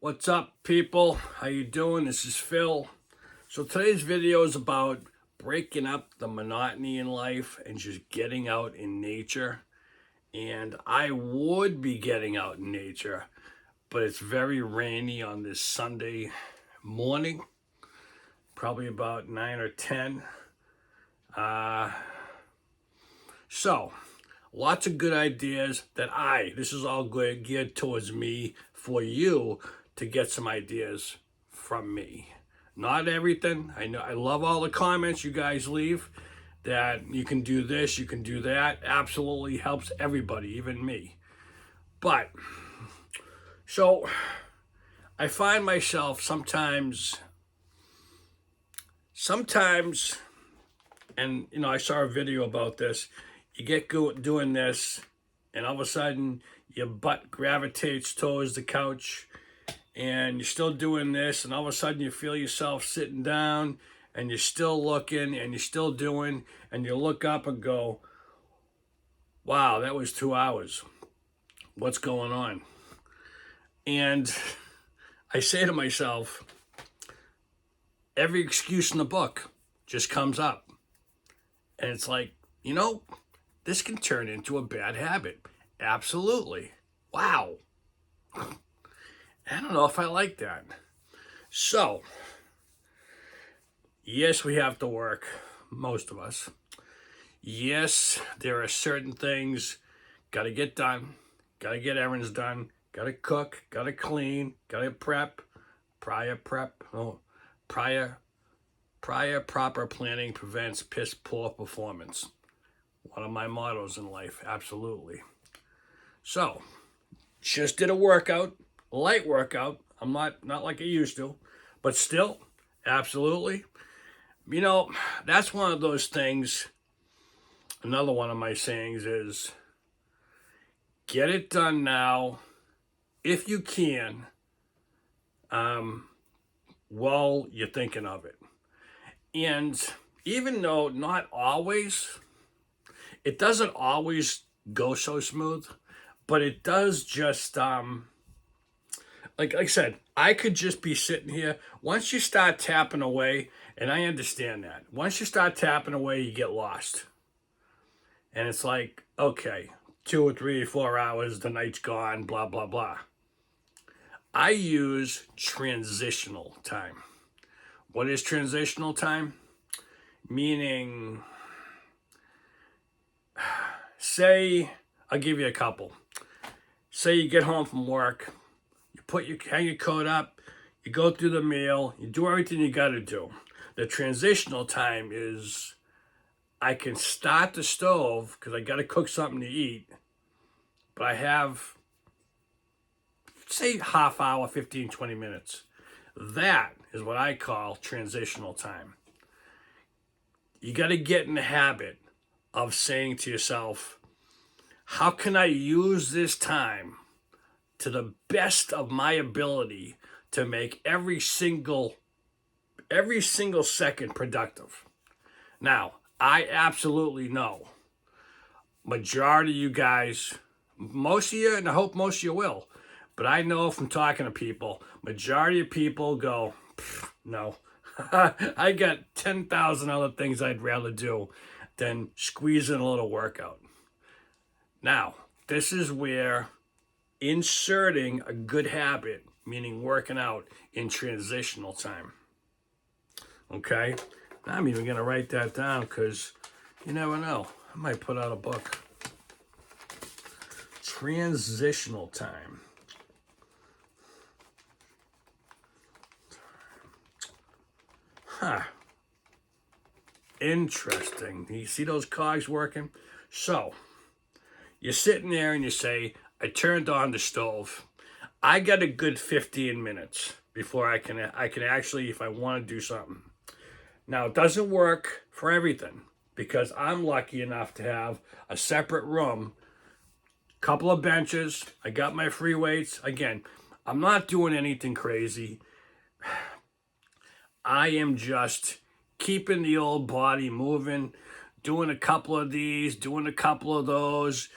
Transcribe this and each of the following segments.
What's up, people? How you doing? This is Phil. So today's video is about breaking up the monotony in life and just getting out in nature. And I would be getting out in nature, but it's very rainy on this Sunday morning, probably about 9 or 10. So lots of good ideas this is all good, geared towards me, for you to get some ideas from me. Not everything. I know I love all the comments you guys leave that you can do this, you can do that. Absolutely helps everybody, even me. But so I find myself sometimes, and I saw a video about this. You get doing this, and all of a sudden your butt gravitates towards the couch, and you're still doing this, and all of a sudden you feel yourself sitting down, and you're still looking, and you're still doing, and you look up and go, wow, that was 2 hours. What's going on? And I say to myself, every excuse in the book just comes up. And it's like, this can turn into a bad habit. Absolutely. Wow. I don't know if I like that. So, yes, we have to work, most of us. Yes, there are certain things got to get done, got to get errands done, got to cook, got to clean, got to prep, prior proper planning prevents piss poor performance. One of my mottos in life, absolutely. So, just did a workout, a light workout. I'm not like I used to, but still, absolutely. That's one of those things. Another one of my sayings is, get it done now, if you can, while you're thinking of it. And even though not always, it doesn't always go so smooth, but it does just, like I said, I could just be sitting here. Once you start tapping away, and I understand that, once you start tapping away, you get lost. And it's like, okay, 2 or 3 or 4 hours, the night's gone, blah, blah, blah. I use transitional time. What is transitional time? Meaning, say, I'll give you a couple. Say you get home from work, you hang your coat up, you go through the meal, you do everything you got to do. The transitional time is, I can start the stove because I got to cook something to eat, but I have, say, half hour, 15, 20 minutes. That is what I call transitional time. You got to get in the habit of saying to yourself, how can I use this time to the best of my ability to make every single second productive? Now, I absolutely know majority of you guys, most of you, and I hope most of you will, but I know from talking to people, majority of people go, no. I got 10,000 other things I'd rather do than squeeze in a little workout. Now, this is where inserting a good habit, meaning working out, in transitional time. Okay? I'm even going to write that down because you never know. I might put out a book. Transitional time. Huh. Interesting. You see those cogs working? So, you're sitting there and you say, I turned on the stove. I got a good 15 minutes before I can actually, if I want to do something. Now, it doesn't work for everything because I'm lucky enough to have a separate room, couple of benches. I got my free weights. Again, I'm not doing anything crazy. I am just keeping the old body moving, doing a couple of these, doing a couple of those,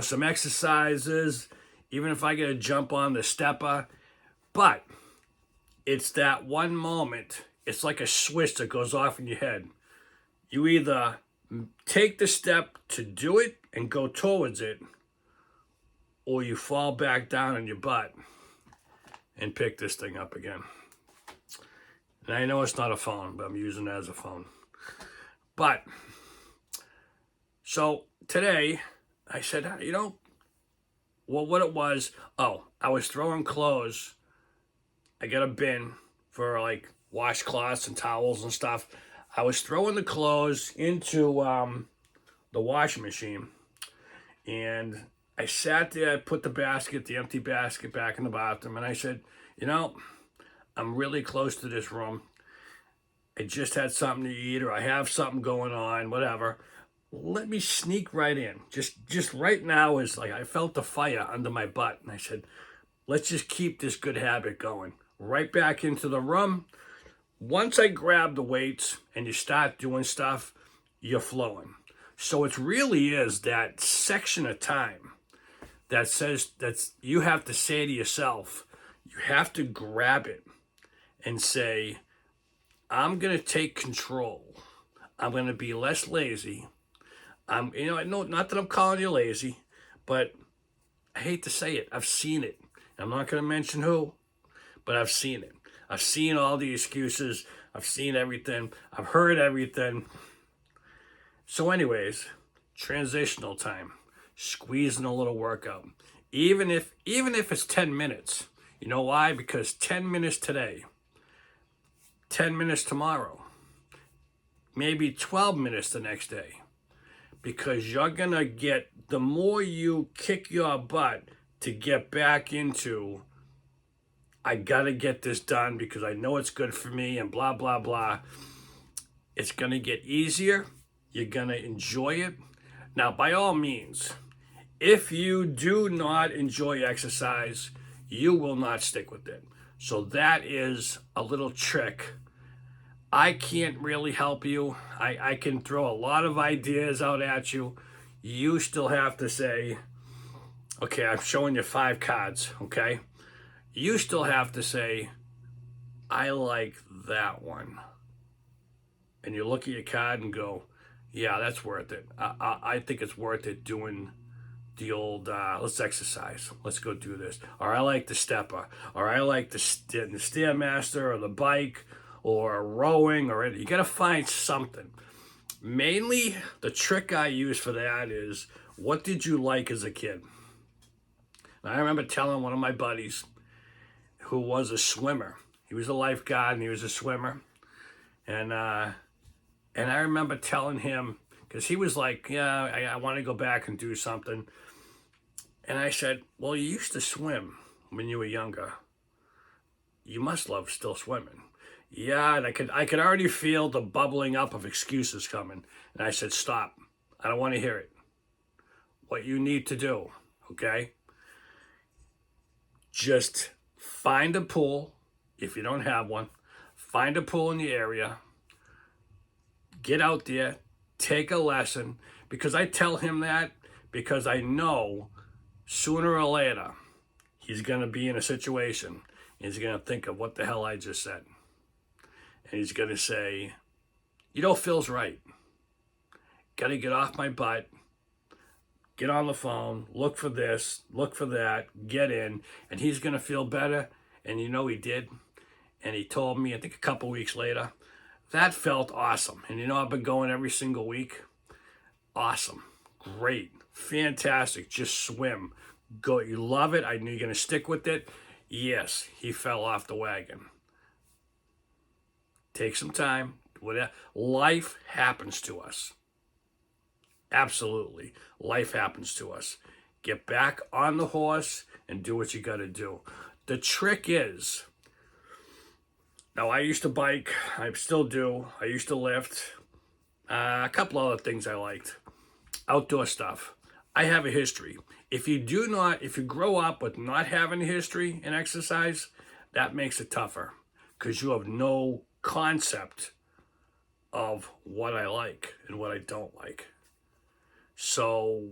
some exercises. Even if I get to jump on the stepper, But it's that one moment, it's like a switch that goes off in your head. You either take the step to do it and go towards it, or you fall back down on your butt and pick this thing up again. And I know it's not a phone, but I'm using it as a phone. But, so today, I said, well, what it was, I was throwing clothes. I got a bin for like washcloths and towels and stuff. I was throwing the clothes into the washing machine, and I sat there, put the empty basket back in the bathroom, and I said, I'm really close to this room. I just had something to eat, or I have something going on, whatever. Let me sneak right in. Just right now is like I felt the fire under my butt, and I said, let's just keep this good habit going. Right back into the room. Once I grab the weights and you start doing stuff, you're flowing. So it really is that section of time that says that you have to say to yourself, you have to grab it and say, I'm going to take control. I'm going to be less lazy. I know, not that I'm calling you lazy, but I hate to say it. I've seen it. I'm not going to mention who, but I've seen it. I've seen all the excuses. I've seen everything. I've heard everything. So anyways, transitional time. Squeezing a little workout. Even if it's 10 minutes. You know why? Because 10 minutes today, 10 minutes tomorrow, maybe 12 minutes the next day. Because you're going to get, the more you kick your butt to get back into, I got to get this done because I know it's good for me and blah, blah, blah. It's going to get easier. You're going to enjoy it. Now, by all means, if you do not enjoy exercise, you will not stick with it. So that is a little trick. I can't really help you. I can throw a lot of ideas out at you. You still have to say, okay, I'm showing you 5 cards, okay? You still have to say, I like that one. And you look at your card and go, yeah, that's worth it. I think it's worth it doing the old, let's exercise. Let's go do this. Or I like the stepper. Or I like the Stairmaster or the bike or rowing. Or you got to find something. Mainly, the trick I use for that is, what did you like as a kid? And I remember telling one of my buddies who was a swimmer. He was a lifeguard and he was a swimmer. And I remember telling him, because he was like, yeah, I want to go back and do something. And I said, well, you used to swim when you were younger. You must love still swimming. Yeah, and I could already feel the bubbling up of excuses coming. And I said, stop. I don't want to hear it. What you need to do, okay? Just find a pool, if you don't have one. Find a pool in the area. Get out there. Take a lesson. Because I tell him that because I know sooner or later he's going to be in a situation. He's going to think of what the hell I just said. And he's going to say, Phil's right. Got to get off my butt. Get on the phone. Look for this. Look for that. Get in. And he's going to feel better. And he did. And he told me, I think a couple weeks later, that felt awesome. And I've been going every single week. Awesome. Great. Fantastic. Just swim. Go. You love it. I knew you're going to stick with it. Yes, he fell off the wagon. Take some time. Whatever. Life happens to us. Absolutely. Life happens to us. Get back on the horse and do what you got to do. The trick is, now I used to bike. I still do. I used to lift. A couple other things I liked. Outdoor stuff. I have a history. If you grow up with not having a history in exercise, that makes it tougher because you have no concept of what I like and what I don't like. So,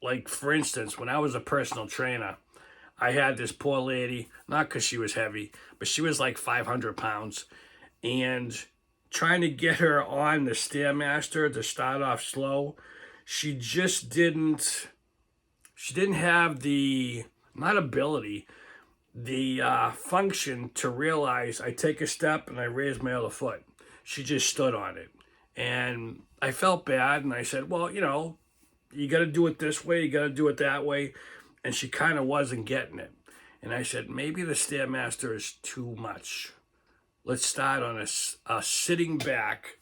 like for instance, when I was a personal trainer, I had this poor lady, not because she was heavy, but she was like 500 pounds. And trying to get her on the Stairmaster to start off slow, she just didn't, she didn't have the, not ability, the function to realize I take a step and I raise my other foot. She just stood on it. And I felt bad, and I said, well, you know, you got to do it this way, you got to do it that way. And she kind of wasn't getting it. And I said, maybe the Stairmaster is too much. Let's start on a sitting back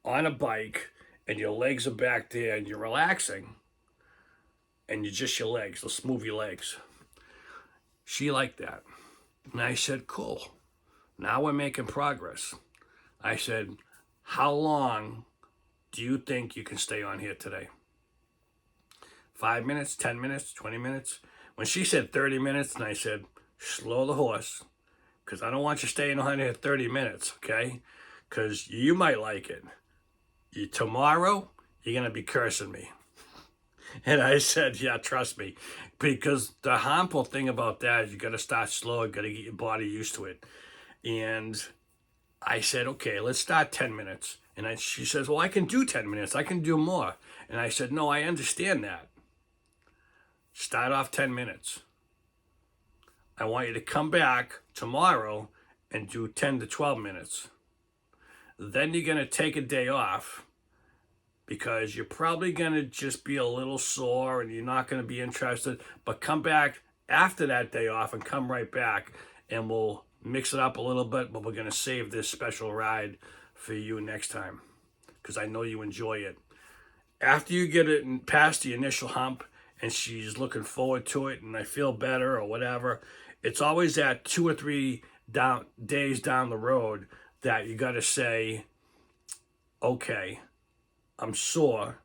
on a bike, and your legs are back there, and you're relaxing, and you just your legs. Let's move your legs. She liked that. And I said, cool. Now we're making progress. I said, how long do you think you can stay on here today? 5 minutes, 10 minutes, 20 minutes? When she said 30 minutes, and I said, slow the horse, because I don't want you staying on here 30 minutes, okay? Because you might like it. Tomorrow, you're going to be cursing me. And I said, yeah, trust me. Because the harmful thing about that is you got to start slow. You got to get your body used to it. And I said, okay, let's start 10 minutes. And she says, well, I can do 10 minutes. I can do more. And I said, no, I understand that. Start off 10 minutes. I want you to come back tomorrow and do 10 to 12 minutes. Then you're going to take a day off, because you're probably going to just be a little sore and you're not going to be interested. But come back after that day off and come right back, and we'll mix it up a little bit, but we're going to save this special ride for you next time, because I know you enjoy it. After you get it past the initial hump and she's looking forward to it and I feel better or whatever, it's always that 2 or 3 days down the road that you got to say, okay, I'm sore,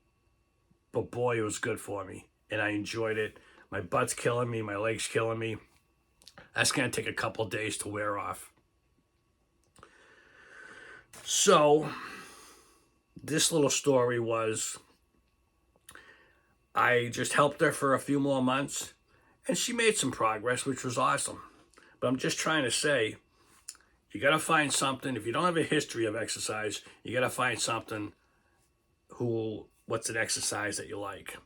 but boy, it was good for me, and I enjoyed it. My butt's killing me, my leg's killing me. That's going to take a couple days to wear off. So, this little story was, I just helped her for a few more months, and she made some progress, which was awesome. But I'm just trying to say, you got to find something. If you don't have a history of exercise, you got to find something what's an exercise that you like.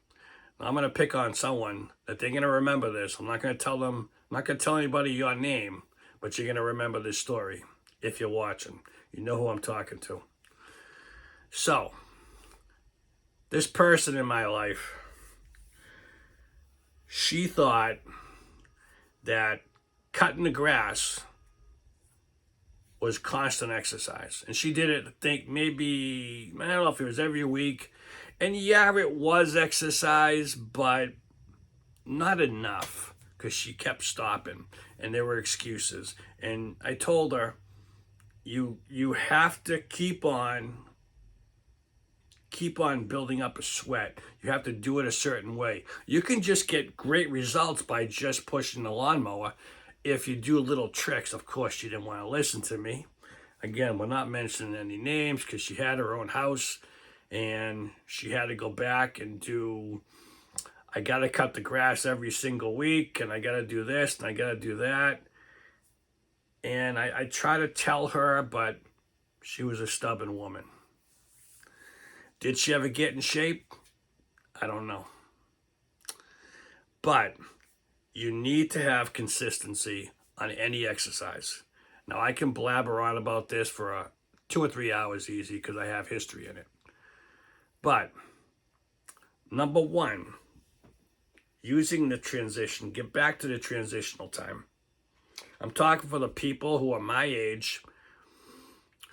Now, I'm going to pick on someone that they're going to remember this. I'm not going to tell them, I'm not going to tell anybody your name, but you're going to remember this story if you're watching. You know who I'm talking to. So, this person in my life, she thought that cutting the grass was constant exercise. And she did it, I think, maybe, I don't know if it was every week. And yeah, it was exercise, but not enough, because she kept stopping and there were excuses. And I told her, you have to keep on building up a sweat. You have to do it a certain way. You can just get great results by just pushing the lawnmower. If you do little tricks, of course, she didn't want to listen to me. Again, we're not mentioning any names, because she had her own house and she had to go back and do, I got to cut the grass every single week, and I got to do this and I got to do that. And I try to tell her, but she was a stubborn woman. Did she ever get in shape? I don't know. But you need to have consistency on any exercise. Now, I can blabber on about this for 2 or 3 hours easy, because I have history in it. But, number 1, using the transition. Get back to the transitional time. I'm talking for the people who are my age,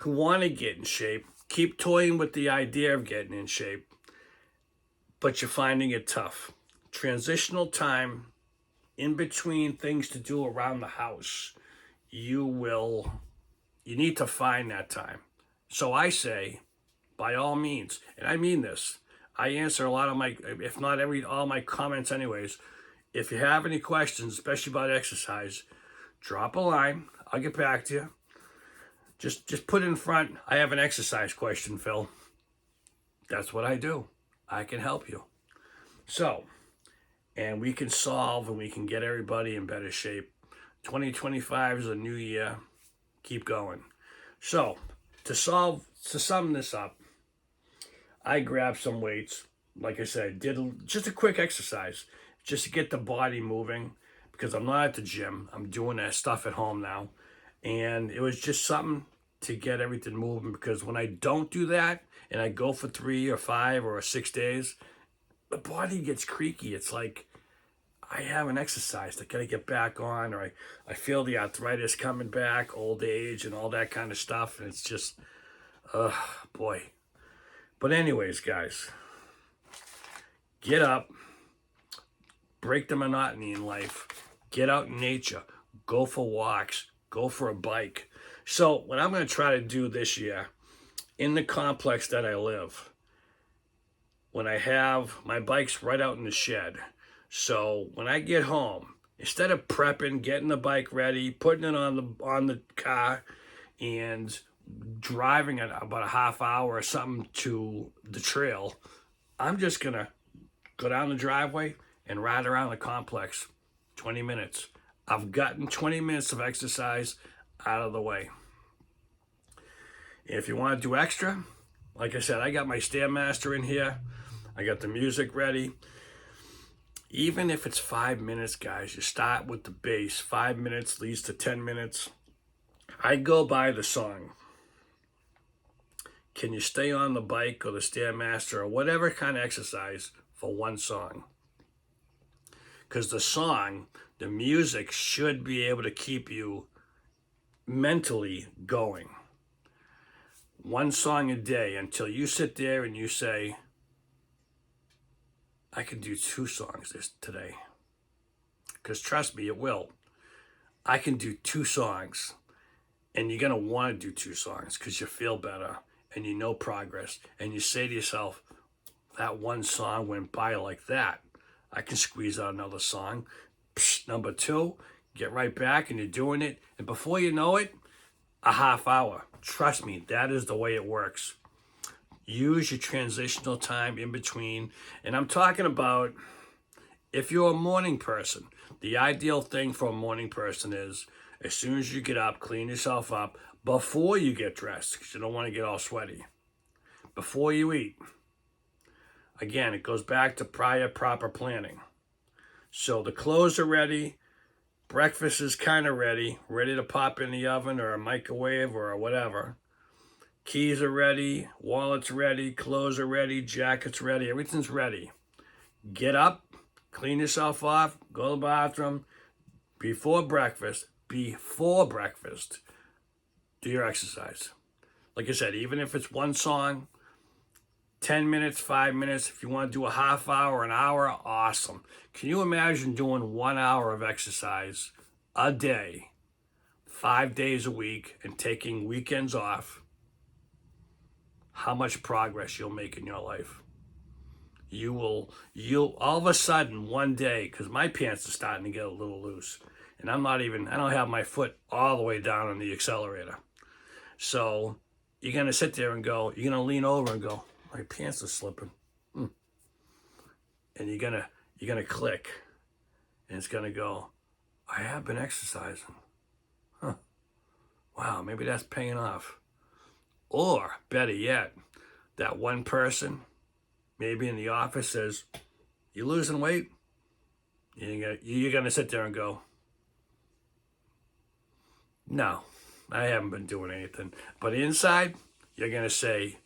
who want to get in shape. Keep toying with the idea of getting in shape, but you're finding it tough. Transitional time, in between things to do around the house, you need to find that time. So I say, by all means, and I mean this, I answer a lot of my, if not all my comments anyways. If you have any questions, especially about exercise, drop a line. I'll get back to you. Just put in front, I have an exercise question, Phil. That's what I do. I can help you. So, and we can solve and we can get everybody in better shape. 2025 is a new year. Keep going. So, to sum this up, I grabbed some weights. Like I said, did just a quick exercise just to get the body moving because I'm not at the gym. I'm doing that stuff at home now. And it was just something to get everything moving because when I don't do that and I go for 3 or 5 or 6 days, the body gets creaky. It's like I haven't exercised. I got to get back on, or I feel the arthritis coming back, old age and all that kind of stuff. And it's just, boy. But anyways, guys, get up, break the monotony in life, get out in nature, go for walks, go for a bike. So what I'm going to try to do this year in the complex that I live, when I have my bikes right out in the shed. So when I get home, instead of prepping, getting the bike ready, putting it on the car, and driving it about a half hour or something to the trail, I'm just gonna go down the driveway and ride around the complex 20 minutes. I've gotten 20 minutes of exercise out of the way. If you want to do extra, like I said, I got my Stairmaster in here. I got the music ready. Even if it's 5 minutes, guys, you start with the base. 5 minutes leads to 10 minutes. I go by the song. Can you stay on the bike or the Stairmaster or whatever kind of exercise for one song? Because the song, the music should be able to keep you mentally going. One song a day until you sit there and you say, I can do 2 songs today. Because trust me, it will. I can do 2 songs. And you're going to want to do 2 songs because you feel better and you know progress. And you say to yourself, that one song went by like that. I can squeeze out another song. Psh, number 2, get right back and you're doing it. And before you know it, a half hour. Trust me, that is the way it works. Use your transitional time in between. And I'm talking about if you're a morning person, the ideal thing for a morning person is as soon as you get up, clean yourself up before you get dressed because you don't want to get all sweaty. Before you eat. Again, it goes back to prior proper planning. So the clothes are ready. Breakfast is kind of ready to pop in the oven or a microwave or whatever. Keys are ready, wallets ready, clothes are ready, jackets ready, everything's ready. Get up, clean yourself off, go to the bathroom. Before breakfast, do your exercise. Like I said, even if it's one song, 10 minutes, 5 minutes, if you want to do a half hour, an hour, awesome. Can you imagine doing 1 hour of exercise a day, 5 days a week, and taking weekends off? How much progress you'll make in your life. You'll all of a sudden one day, because my pants are starting to get a little loose, and I don't have my foot all the way down on the accelerator. So you're gonna sit there and go, you're gonna lean over and go, my pants are slipping. And you're gonna click, and it's gonna go, I have been exercising. Wow, maybe that's paying off. Or, better yet, that one person, maybe in the office, says, you losing weight? You're going to sit there and go, no, I haven't been doing anything. But inside, you're going to say,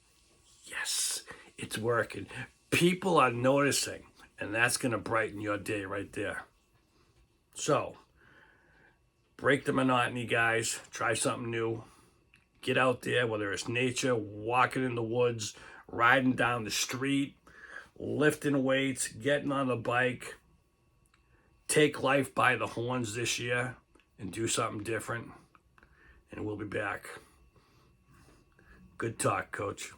yes, it's working. People are noticing, and that's going to brighten your day right there. So, break the monotony, guys. Try something new. Get out there, whether it's nature, walking in the woods, riding down the street, lifting weights, getting on the bike. Take life by the horns this year and do something different. And we'll be back. Good talk, Coach.